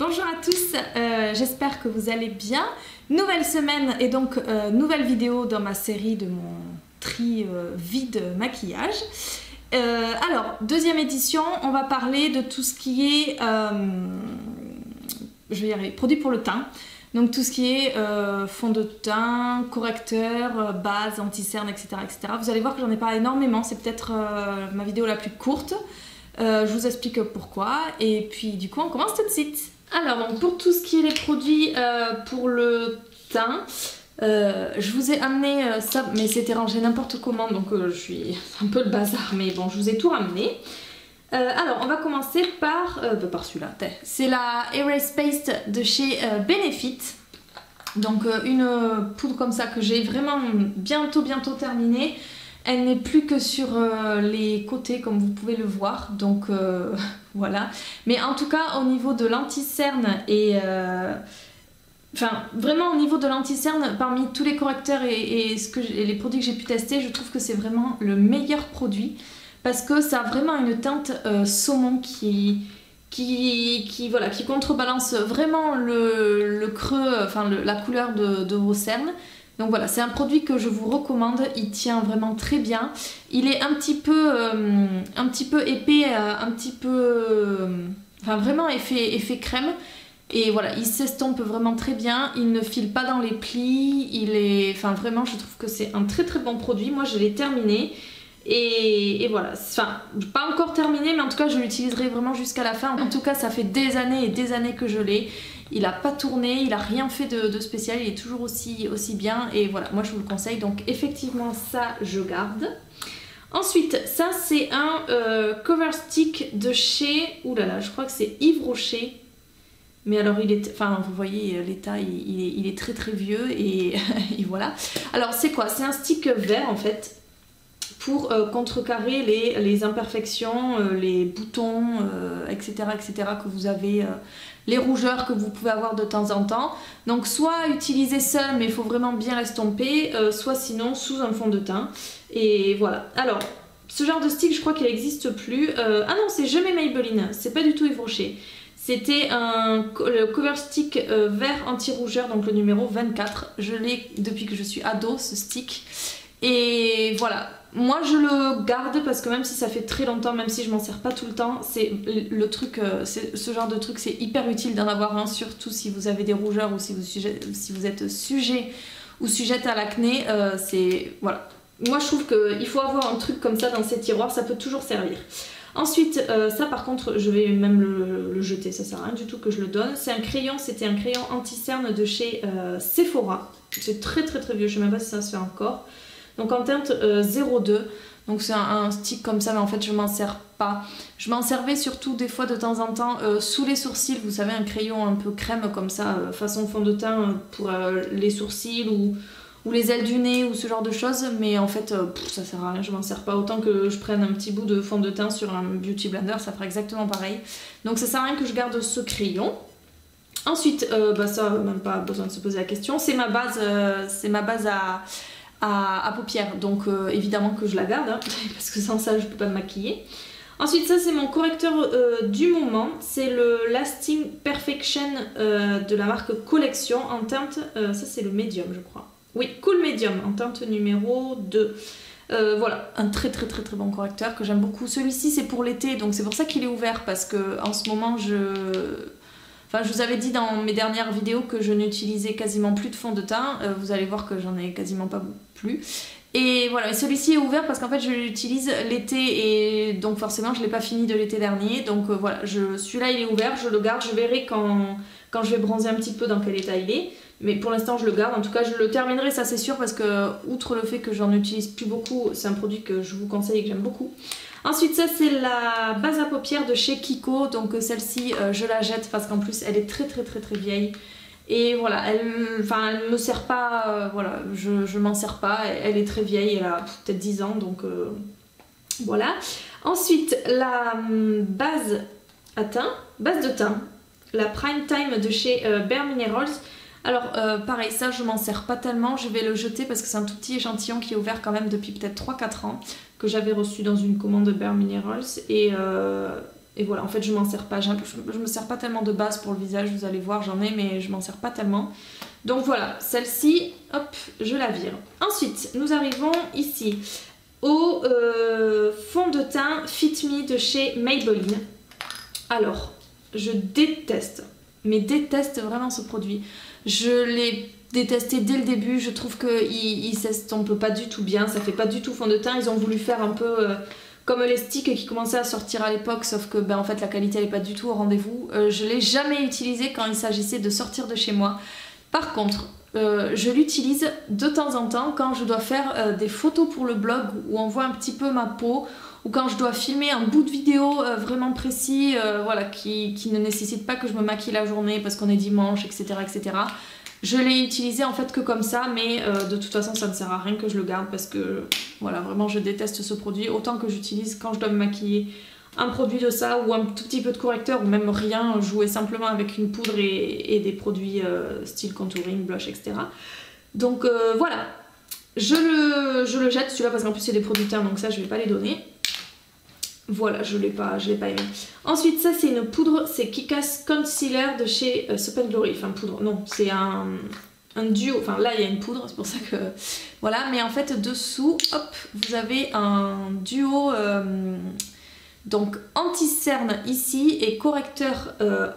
Bonjour à tous, j'espère que vous allez bien. Nouvelle semaine et donc nouvelle vidéo dans ma série de mon tri vide maquillage. Alors, deuxième édition, on va parler de tout ce qui est, je vais y arriver, produits pour le teint. Donc tout ce qui est fond de teint, correcteur, base, anti-cerne, etc., etc. Vous allez voir que j'en ai pas énormément, c'est peut-être ma vidéo la plus courte. Je vous explique pourquoi et puis du coup on commence tout de suite. Alors donc pour tout ce qui est les produits pour le teint, je vous ai amené ça, mais c'était rangé n'importe comment donc je suis un peu le bazar, mais bon je vous ai tout ramené. Alors on va commencer par celui-là, c'est la Erase Paste de chez Benefit. Donc une poudre comme ça que j'ai vraiment bientôt terminée. Elle n'est plus que sur les côtés comme vous pouvez le voir, donc voilà. Mais en tout cas au niveau de l'anti-cerne et enfin vraiment au niveau de l'anti-cerne, parmi tous les correcteurs et les produits que j'ai pu tester, je trouve que c'est vraiment le meilleur produit parce que ça a vraiment une teinte saumon qui contrebalance vraiment le creux, enfin la couleur de vos cernes. Donc voilà, c'est un produit que je vous recommande, il tient vraiment très bien. Il est un petit peu épais, enfin vraiment effet crème. Et voilà, il s'estompe vraiment très bien, il ne file pas dans les plis, enfin vraiment je trouve que c'est un très bon produit. Moi je l'ai terminé et voilà, enfin pas encore terminé mais en tout cas je l'utiliserai vraiment jusqu'à la fin. En tout cas ça fait des années et des années que je l'ai. Il n'a pas tourné, il n'a rien fait de spécial, il est toujours aussi bien et voilà, moi je vous le conseille, donc effectivement ça je garde. Ensuite, ça c'est un cover stick de chez, oulala, je crois que c'est Yves Rocher, mais alors il est, enfin vous voyez l'état, il est très vieux et, et voilà. Alors c'est quoi? C'est un stick vert en fait, pour contrecarrer les imperfections, les boutons, etc., que vous avez, les rougeurs que vous pouvez avoir de temps en temps. Donc soit utiliser seul, mais il faut vraiment bien l'estomper, soit sinon sous un fond de teint. Et voilà. Alors, ce genre de stick, je crois qu'il n'existe plus. Ah non, c'est jamais Maybelline, c'est pas du tout Yves Rocher. C'était le cover stick vert anti-rougeur, donc le numéro 24. Je l'ai depuis que je suis ado, ce stick. Et voilà, moi je le garde parce que même si ça fait très longtemps, même si je m'en sers pas tout le temps, c'est le truc, ce genre de truc c'est hyper utile d'en avoir un, surtout si vous avez des rougeurs ou si vous êtes sujet ou sujette à l'acné, c'est voilà. Moi je trouve qu'il faut avoir un truc comme ça dans ses tiroirs, ça peut toujours servir. Ensuite, ça par contre je vais même le jeter, ça sert à rien du tout que je le donne. C'est un crayon, c'était un crayon anti-cerne de chez Sephora. C'est très vieux, je sais même pas si ça se fait encore. Donc en teinte 02, donc c'est un stick comme ça, mais en fait je m'en sers pas. Je m'en servais surtout des fois de temps en temps sous les sourcils, vous savez, un crayon un peu crème comme ça, façon fond de teint pour les sourcils ou les ailes du nez ou ce genre de choses, mais en fait ça sert à rien, je m'en sers pas. Autant que je prenne un petit bout de fond de teint sur un beauty blender, ça fera exactement pareil. Donc ça sert à rien que je garde ce crayon. Ensuite, ça même pas besoin de se poser la question, c'est ma base à paupières, donc évidemment que je la garde, hein, parce que sans ça je peux pas me maquiller. Ensuite ça c'est mon correcteur du moment, c'est le Lasting Perfection de la marque Collection en teinte, ça c'est le médium je crois. Oui, Cool Medium en teinte numéro 2. Voilà, un très bon correcteur que j'aime beaucoup. Celui-ci c'est pour l'été, donc c'est pour ça qu'il est ouvert, parce que en ce moment enfin, je vous avais dit dans mes dernières vidéos que je n'utilisais quasiment plus de fond de teint. Vous allez voir que j'en ai quasiment pas plus. Et voilà, celui-ci est ouvert parce qu'en fait je l'utilise l'été et donc forcément je l'ai pas fini de l'été dernier. Donc voilà, celui-là il est ouvert, je le garde, je verrai quand je vais bronzer un petit peu dans quel état il est. Mais pour l'instant je le garde, en tout cas je le terminerai, ça c'est sûr, parce que outre le fait que j'en utilise plus beaucoup, c'est un produit que je vous conseille et que j'aime beaucoup. Ensuite ça c'est la base à paupières de chez Kiko, donc celle-ci je la jette parce qu'en plus elle est très vieille. Et voilà, elle me sert pas, voilà, je m'en sers pas, elle est très vieille, elle a peut-être 10 ans, donc voilà. Ensuite la base de teint, la Prime Time de chez Bare Minerals. Alors pareil, ça je m'en sers pas tellement, je vais le jeter parce que c'est un tout petit échantillon qui est ouvert quand même depuis peut-être 3-4 ans, que j'avais reçu dans une commande de Bare Minerals, et et voilà, en fait je m'en sers pas, je me sers pas tellement de base pour le visage, vous allez voir, j'en ai mais je m'en sers pas tellement. Donc voilà, celle-ci, hop, je la vire. Ensuite, nous arrivons ici au fond de teint Fit Me de chez Maybelline. Alors, je déteste, mais déteste vraiment ce produit. Je l'ai détesté dès le début, je trouve qu'il s'estompe pas du tout bien, ça fait pas du tout fond de teint. Ils ont voulu faire un peu comme les sticks qui commençaient à sortir à l'époque, sauf que ben, en fait la qualité elle est pas du tout au rendez-vous. Je l'ai jamais utilisé quand il s'agissait de sortir de chez moi. Par contre, je l'utilise de temps en temps quand je dois faire des photos pour le blog où on voit un petit peu ma peau, ou quand je dois filmer un bout de vidéo vraiment précis, voilà, qui ne nécessite pas que je me maquille la journée parce qu'on est dimanche, etc., etc. Je l'ai utilisé en fait que comme ça, mais de toute façon ça ne sert à rien que je le garde parce que voilà, vraiment je déteste ce produit. Autant que j'utilise quand je dois me maquiller un produit de ça ou un tout petit peu de correcteur ou même rien, jouer simplement avec une poudre et des produits style contouring, blush, etc. Donc voilà, je le jette celui-là parce qu'en plus c'est des produits teint donc ça je vais pas les donner. Voilà, je l'ai pas aimé. Ensuite, ça c'est une poudre, c'est Kika's Concealer de chez Soap & Glory. Enfin, poudre, non, c'est un duo. Enfin, là il y a une poudre, c'est pour ça que. Voilà, mais en fait, dessous, hop, vous avez un duo. Donc, anti-cerne ici et correcteur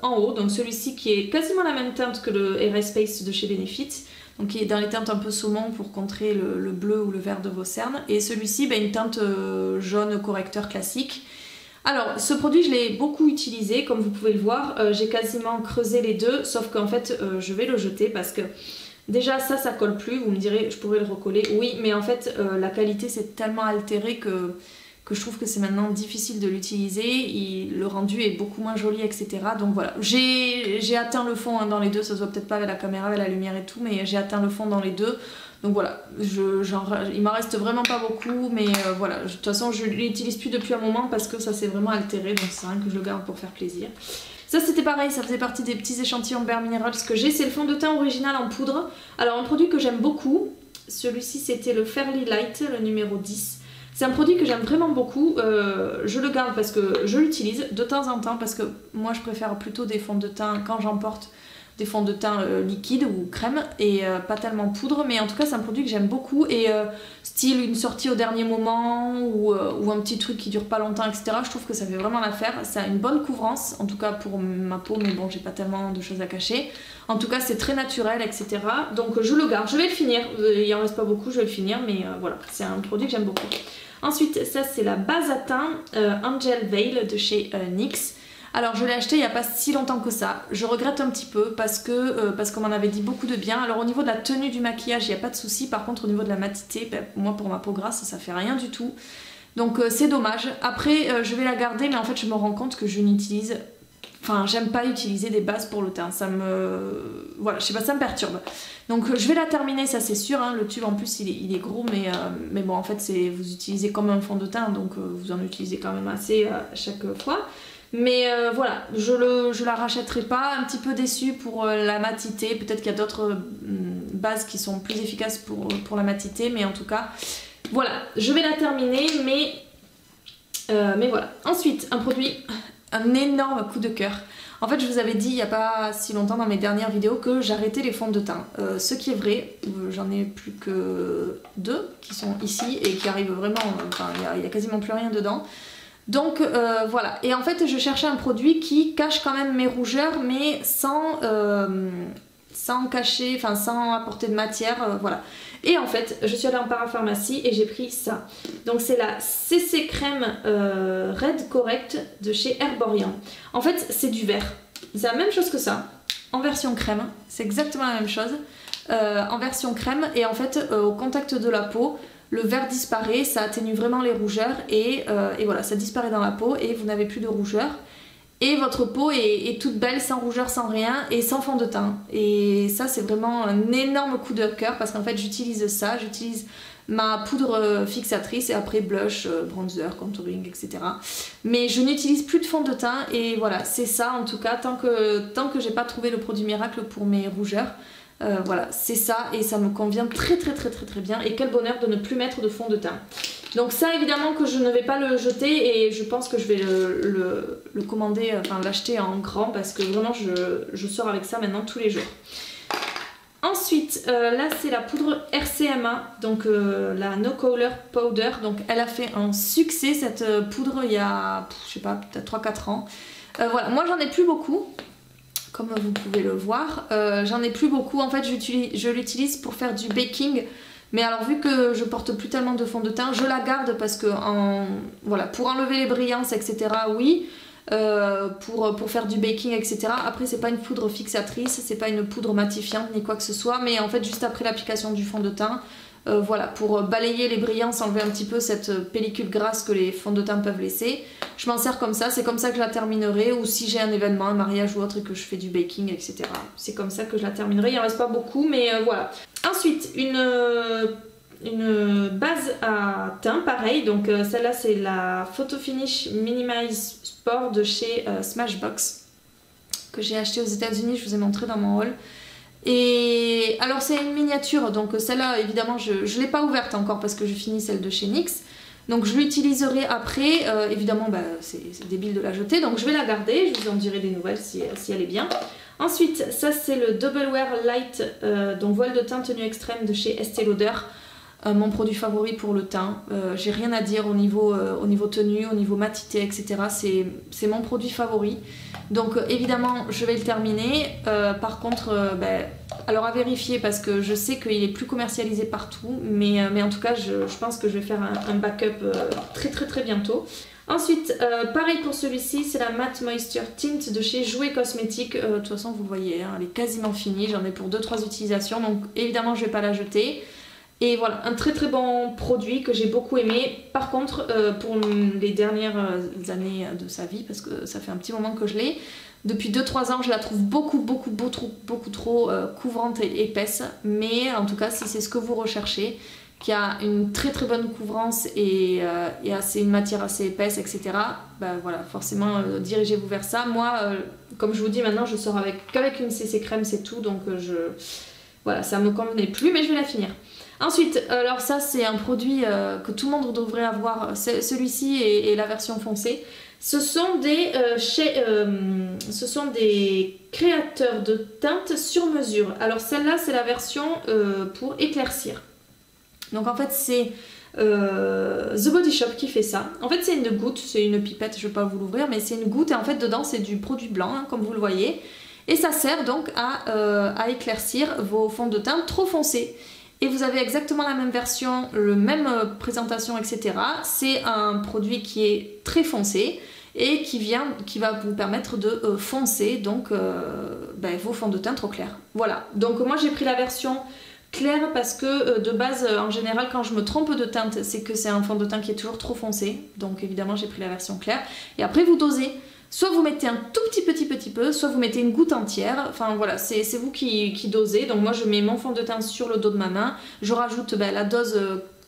en haut. Donc, celui-ci qui est quasiment la même teinte que le Erase Space de chez Benefit. Donc il est dans les teintes un peu saumon pour contrer le bleu ou le vert de vos cernes. Et celui-ci, une teinte jaune correcteur classique. Alors ce produit je l'ai beaucoup utilisé, comme vous pouvez le voir. J'ai quasiment creusé les deux, sauf qu'en fait je vais le jeter parce que déjà ça colle plus. Vous me direz je pourrais le recoller. Oui, mais en fait la qualité s'est tellement altérée que je trouve que c'est maintenant difficile de l'utiliser, le rendu est beaucoup moins joli, etc. Donc voilà, j'ai atteint le fond dans les deux, ça se voit peut-être pas avec la caméra, avec la lumière et tout, mais j'ai atteint le fond dans les deux. Donc voilà, il m'en reste vraiment pas beaucoup, mais voilà, de toute façon je l'utilise plus depuis un moment parce que ça s'est vraiment altéré, donc c'est rien que je le garde pour faire plaisir. Ça c'était pareil, ça faisait partie des petits échantillons Bare Minerals que j'ai, c'est le fond de teint original en poudre. Alors un produit que j'aime beaucoup, celui-ci c'était le Fairly Light, le numéro 10. C'est un produit que j'aime vraiment beaucoup, je le garde parce que je l'utilise de temps en temps parce que moi je préfère plutôt des fonds de teint quand j'emporte des fonds de teint liquides ou crème et pas tellement poudre, mais en tout cas c'est un produit que j'aime beaucoup et style une sortie au dernier moment ou un petit truc qui dure pas longtemps, etc. Je trouve que ça fait vraiment l'affaire, ça a une bonne couvrance en tout cas pour ma peau, mais bon j'ai pas tellement de choses à cacher. En tout cas c'est très naturel, etc. Donc je le garde, je vais le finir, il en reste pas beaucoup, je vais le finir, mais voilà, c'est un produit que j'aime beaucoup. Ensuite, ça c'est la base à teint Angel Veil de chez NYX. Alors je l'ai acheté il n'y a pas si longtemps que ça. Je regrette un petit peu parce qu'on m'en avait dit beaucoup de bien. Alors au niveau de la tenue du maquillage, il n'y a pas de souci. Par contre au niveau de la matité, moi pour ma peau grasse, ça fait rien du tout. Donc c'est dommage. Après je vais la garder, mais en fait je me rends compte que je n'utilise... Enfin, j'aime pas utiliser des bases pour le teint, ça me... Voilà, je sais pas, ça me perturbe. Donc je vais la terminer, ça c'est sûr, hein. Le tube en plus il est gros, mais bon en fait vous utilisez comme un fond de teint, donc vous en utilisez quand même assez à chaque fois. Mais voilà, je la rachèterai pas, un petit peu déçue pour la matité, peut-être qu'il y a d'autres bases qui sont plus efficaces pour la matité, mais en tout cas, voilà, je vais la terminer, mais voilà. Ensuite, un produit... Un énorme coup de cœur. En fait je vous avais dit il n'y a pas si longtemps dans mes dernières vidéos que j'arrêtais les fonds de teint. Ce qui est vrai, j'en ai plus que 2 qui sont ici et qui arrivent vraiment, enfin il n'y a quasiment plus rien dedans. Donc voilà, et en fait je cherchais un produit qui cache quand même mes rougeurs mais sans cacher, enfin sans apporter de matière, voilà. Et en fait, je suis allée en parapharmacie et j'ai pris ça. Donc c'est la CC Crème Red Correct de chez Herborian. En fait, c'est du vert. C'est la même chose que ça, en version crème. C'est exactement la même chose, en version crème. Et en fait, au contact de la peau, le vert disparaît, ça atténue vraiment les rougeurs. Et voilà, ça disparaît dans la peau et vous n'avez plus de rougeurs. Et votre peau est toute belle, sans rougeur, sans rien et sans fond de teint. Et ça c'est vraiment un énorme coup de cœur parce qu'en fait j'utilise ça, j'utilise ma poudre fixatrice et après blush, bronzer, contouring, etc. Mais je n'utilise plus de fond de teint et voilà, c'est ça en tout cas, tant que j'ai pas trouvé le produit miracle pour mes rougeurs. Voilà, c'est ça et ça me convient très bien et quel bonheur de ne plus mettre de fond de teint. Donc ça évidemment que je ne vais pas le jeter et je pense que je vais le commander, enfin l'acheter en grand parce que vraiment je sors avec ça maintenant tous les jours. Ensuite, là c'est la poudre RCMA, donc la No Color Powder. Donc elle a fait un succès cette poudre il y a, je sais pas, peut-être 3-4 ans. Voilà, moi j'en ai plus beaucoup, comme vous pouvez le voir. J'en ai plus beaucoup, en fait je l'utilise pour faire du baking. Mais alors vu que je porte plus tellement de fond de teint, je la garde parce que voilà, pour enlever les brillances, etc. oui. Pour faire du baking, etc. Après c'est pas une poudre fixatrice, c'est pas une poudre matifiante ni quoi que ce soit, mais en fait juste après l'application du fond de teint, voilà, pour balayer les brillances, enlever un petit peu cette pellicule grasse que les fonds de teint peuvent laisser, je m'en sers comme ça, c'est comme ça que je la terminerai, ou si j'ai un événement, un mariage ou autre et que je fais du baking, etc. C'est comme ça que je la terminerai, il en reste pas beaucoup, mais voilà. Ensuite, une base à teint, pareil, donc celle-là c'est la Photo Finish Minimize Sport de chez Smashbox, que j'ai acheté aux États-Unis, je vous ai montré dans mon haul. Et alors c'est une miniature, donc celle-là évidemment je ne l'ai pas ouverte encore parce que je finis celle de chez NYX. Donc je l'utiliserai après, évidemment bah, c'est débile de la jeter, donc je vais la garder, je vous en dirai des nouvelles si elle est bien. Ensuite, ça c'est le Double Wear Light, donc voile de teint tenue extrême de chez Estée Lauder. Mon produit favori pour le teint, j'ai rien à dire au niveau tenue, au niveau matité, etc. C'est mon produit favori. Donc évidemment je vais le terminer. Par contre, alors à vérifier parce que je sais qu'il est plus commercialisé partout. Mais en tout cas je pense que je vais faire un backup très bientôt. Ensuite, pareil pour celui-ci, c'est la Matte Moisture Tint de chez Jouer Cosmétiques. De toute façon vous le voyez, hein, elle est quasiment finie, j'en ai pour 2-3 utilisations. Donc évidemment je vais pas la jeter. Et voilà, un très bon produit que j'ai beaucoup aimé. Par contre, pour les dernières années de sa vie, parce que ça fait un petit moment que je l'ai, depuis 2-3 ans, je la trouve beaucoup trop couvrante et épaisse. Mais en tout cas, si c'est ce que vous recherchez, qui a une très bonne couvrance et une matière assez épaisse, etc. Bah voilà, forcément, dirigez-vous vers ça. Moi, comme je vous dis, maintenant, je sors qu'avec une CC crème, c'est tout. Donc, voilà, ça me convenait plus, mais je vais la finir. Ensuite, alors ça c'est un produit que tout le monde devrait avoir, celui-ci et la version foncée. Ce sont des créateurs de teintes sur mesure. Alors celle-là c'est la version pour éclaircir. Donc en fait c'est The Body Shop qui fait ça. En fait c'est une goutte, c'est une pipette, je ne vais pas vous l'ouvrir, mais c'est une goutte et en fait dedans c'est du produit blanc, hein, comme vous le voyez. Et ça sert donc à éclaircir vos fonds de teint trop foncés. Et vous avez exactement la même version, la même présentation, etc. C'est un produit qui est très foncé et qui va vous permettre de foncer donc vos fonds de teint trop clairs. Voilà, donc moi j'ai pris la version claire parce que de base, en général, quand je me trompe de teinte, c'est que c'est un fond de teint qui est toujours trop foncé. Donc évidemment j'ai pris la version claire. Et après vous dosez. Soit vous mettez un tout petit peu, soit vous mettez une goutte entière, enfin voilà, c'est vous qui dosez. Donc moi je mets mon fond de teint sur le dos de ma main, je rajoute la dose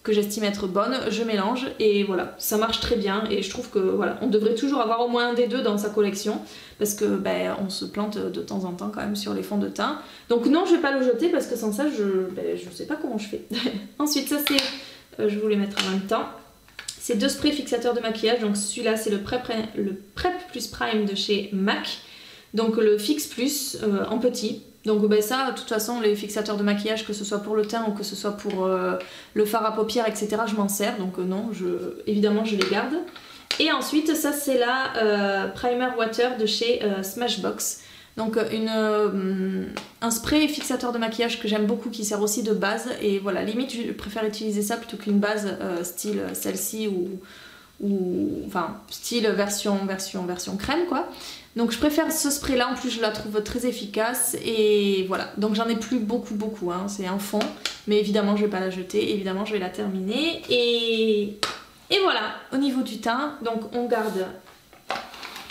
que j'estime être bonne, je mélange et voilà, ça marche très bien et je trouve que voilà, on devrait toujours avoir au moins un des deux dans sa collection parce que on se plante de temps en temps quand même sur les fonds de teint. Donc non, je vais pas le jeter parce que sans ça je sais pas comment je fais. Ensuite ça c'est, je vais vous les mettre en même temps. C'est 2 sprays fixateurs de maquillage, donc celui-là c'est le Prep Plus Prime de chez MAC, donc le Fix Plus en petit. Donc ça, de toute façon, les fixateurs de maquillage, que ce soit pour le teint ou que ce soit pour le fard à paupières, etc., je m'en sers, donc non, évidemment je les garde. Et ensuite, ça c'est la Primer Water de chez Smashbox. Donc un spray fixateur de maquillage que j'aime beaucoup qui sert aussi de base et voilà, limite je préfère utiliser ça plutôt qu'une base style celle-ci ou enfin style version crème quoi. Donc je préfère ce spray là, en plus je la trouve très efficace et voilà, donc j'en ai plus beaucoup hein. C'est un fond mais évidemment je vais pas la jeter, évidemment je vais la terminer et voilà au niveau du teint. Donc on garde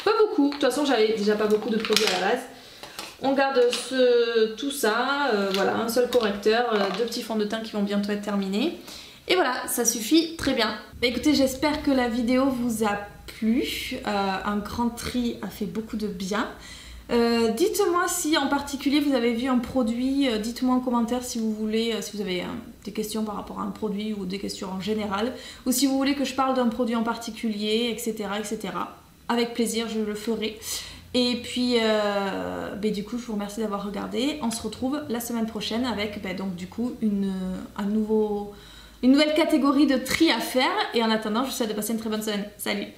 pas beaucoup, de toute façon j'avais déjà pas beaucoup de produits à la base. On garde tout ça, voilà, un seul correcteur, 2 petits fonds de teint qui vont bientôt être terminés. Et voilà, ça suffit très bien. Écoutez, j'espère que la vidéo vous a plu. Un grand tri a fait beaucoup de bien. Dites-moi si en particulier vous avez vu un produit, dites-moi en commentaire si vous voulez, si vous avez des questions par rapport à un produit ou des questions en général, ou si vous voulez que je parle d'un produit en particulier, etc., etc. Avec plaisir, je le ferai. Et puis, du coup, je vous remercie d'avoir regardé. On se retrouve la semaine prochaine avec donc du coup une nouvelle catégorie de tri à faire. Et en attendant, je vous souhaite de passer une très bonne semaine. Salut!